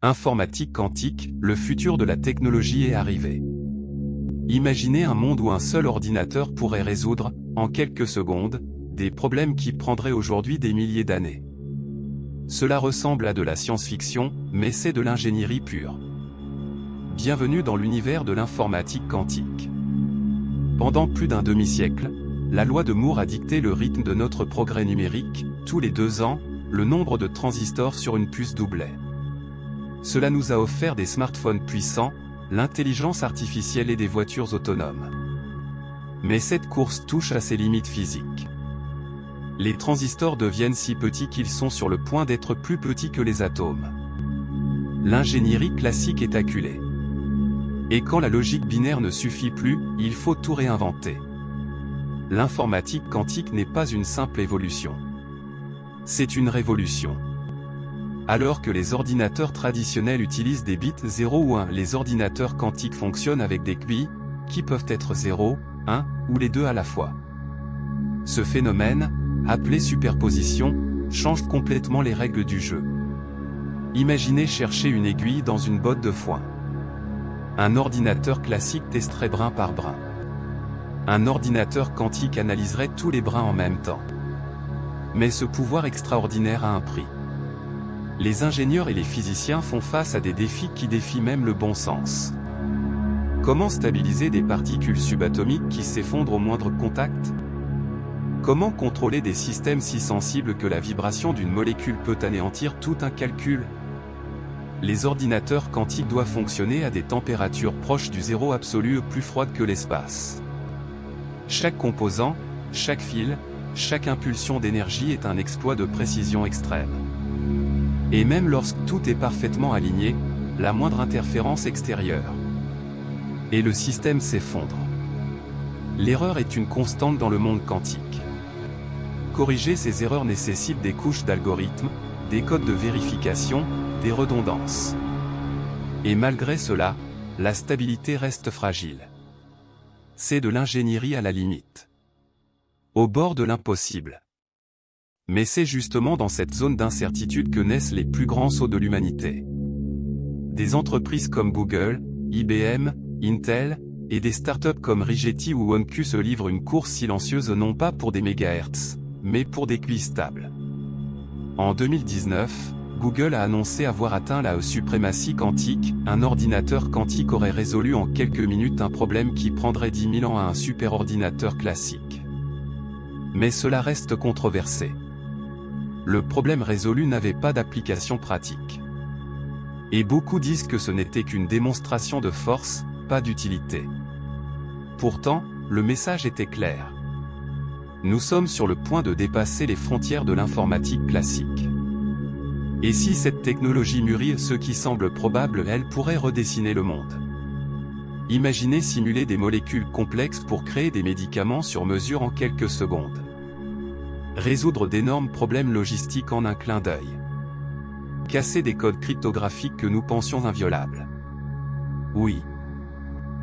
Informatique quantique, le futur de la technologie est arrivé. Imaginez un monde où un seul ordinateur pourrait résoudre, en quelques secondes, des problèmes qui prendraient aujourd'hui des milliers d'années. Cela ressemble à de la science-fiction, mais c'est de l'ingénierie pure. Bienvenue dans l'univers de l'informatique quantique. Pendant plus d'un demi-siècle, la loi de Moore a dicté le rythme de notre progrès numérique. Tous les 2 ans, le nombre de transistors sur une puce doublait. Cela nous a offert des smartphones puissants, l'intelligence artificielle et des voitures autonomes. Mais cette course touche à ses limites physiques. Les transistors deviennent si petits qu'ils sont sur le point d'être plus petits que les atomes. L'ingénierie classique est acculée. Et quand la logique binaire ne suffit plus, il faut tout réinventer. L'informatique quantique n'est pas une simple évolution. C'est une révolution. Alors que les ordinateurs traditionnels utilisent des bits 0 ou 1, les ordinateurs quantiques fonctionnent avec des qubits, qui peuvent être 0, 1, ou les deux à la fois. Ce phénomène, appelé superposition, change complètement les règles du jeu. Imaginez chercher une aiguille dans une botte de foin. Un ordinateur classique testerait brin par brin. Un ordinateur quantique analyserait tous les brins en même temps. Mais ce pouvoir extraordinaire a un prix. Les ingénieurs et les physiciens font face à des défis qui défient même le bon sens. Comment stabiliser des particules subatomiques qui s'effondrent au moindre contact? Comment contrôler des systèmes si sensibles que la vibration d'une molécule peut anéantir tout un calcul? Les ordinateurs quantiques doivent fonctionner à des températures proches du zéro absolu, plus froides que l'espace. Chaque composant, chaque fil, chaque impulsion d'énergie est un exploit de précision extrême. Et même lorsque tout est parfaitement aligné, la moindre interférence extérieure, et le système s'effondre. L'erreur est une constante dans le monde quantique. Corriger ces erreurs nécessite des couches d'algorithmes, des codes de vérification, des redondances. Et malgré cela, la stabilité reste fragile. C'est de l'ingénierie à la limite. Au bord de l'impossible. Mais c'est justement dans cette zone d'incertitude que naissent les plus grands sauts de l'humanité. Des entreprises comme Google, IBM, Intel, et des startups comme Rigetti ou OnQ se livrent une course silencieuse non pas pour des mégahertz, mais pour des qubits stables. En 2019, Google a annoncé avoir atteint la suprématie quantique. Un ordinateur quantique aurait résolu en quelques minutes un problème qui prendrait 10 000 ans à un superordinateur classique. Mais cela reste controversé. Le problème résolu n'avait pas d'application pratique. Et beaucoup disent que ce n'était qu'une démonstration de force, pas d'utilité. Pourtant, le message était clair. Nous sommes sur le point de dépasser les frontières de l'informatique classique. Et si cette technologie mûrit ce qui semble probable, elle pourrait redessiner le monde. Imaginez simuler des molécules complexes pour créer des médicaments sur mesure en quelques secondes. Résoudre d'énormes problèmes logistiques en un clin d'œil. Casser des codes cryptographiques que nous pensions inviolables. Oui.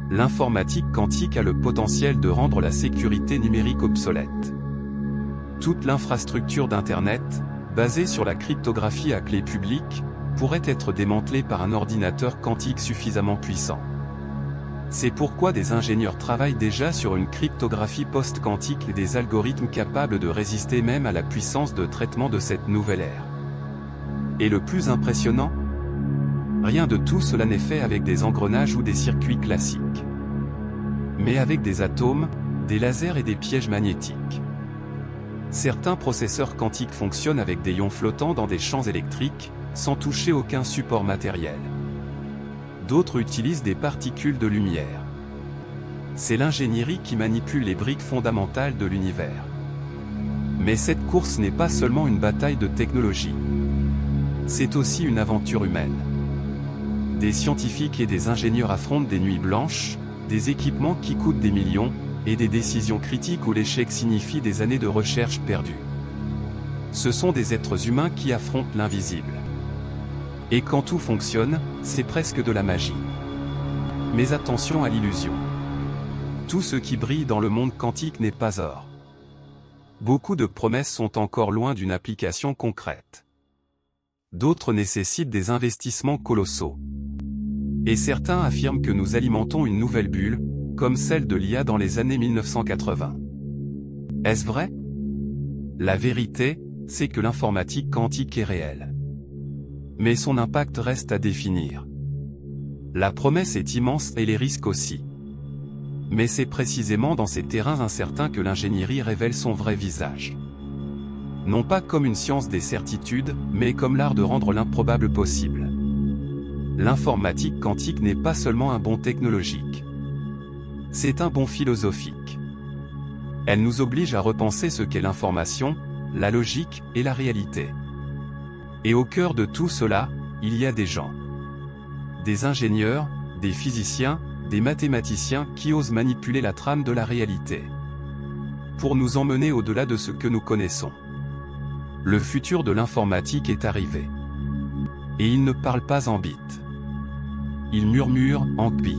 L'informatique quantique a le potentiel de rendre la sécurité numérique obsolète. Toute l'infrastructure d'Internet, basée sur la cryptographie à clé publique, pourrait être démantelée par un ordinateur quantique suffisamment puissant. C'est pourquoi des ingénieurs travaillent déjà sur une cryptographie post-quantique et des algorithmes capables de résister même à la puissance de traitement de cette nouvelle ère. Et le plus impressionnant? Rien de tout cela n'est fait avec des engrenages ou des circuits classiques. Mais avec des atomes, des lasers et des pièges magnétiques. Certains processeurs quantiques fonctionnent avec des ions flottants dans des champs électriques, sans toucher aucun support matériel. D'autres utilisent des particules de lumière. C'est l'ingénierie qui manipule les briques fondamentales de l'univers. Mais cette course n'est pas seulement une bataille de technologie. C'est aussi une aventure humaine. Des scientifiques et des ingénieurs affrontent des nuits blanches, des équipements qui coûtent des millions, et des décisions critiques où l'échec signifie des années de recherche perdues. Ce sont des êtres humains qui affrontent l'invisible. Et quand tout fonctionne, c'est presque de la magie. Mais attention à l'illusion. Tout ce qui brille dans le monde quantique n'est pas or. Beaucoup de promesses sont encore loin d'une application concrète. D'autres nécessitent des investissements colossaux. Et certains affirment que nous alimentons une nouvelle bulle, comme celle de l'IA dans les années 1980. Est-ce vrai? La vérité, c'est que l'informatique quantique est réelle. Mais son impact reste à définir. La promesse est immense et les risques aussi. Mais c'est précisément dans ces terrains incertains que l'ingénierie révèle son vrai visage. Non pas comme une science des certitudes, mais comme l'art de rendre l'improbable possible. L'informatique quantique n'est pas seulement un bond technologique. C'est un bond philosophique. Elle nous oblige à repenser ce qu'est l'information, la logique et la réalité. Et au cœur de tout cela, il y a des gens. Des ingénieurs, des physiciens, des mathématiciens qui osent manipuler la trame de la réalité. Pour nous emmener au-delà de ce que nous connaissons. Le futur de l'informatique est arrivé. Et il ne parle pas en bits. Il murmure en qi.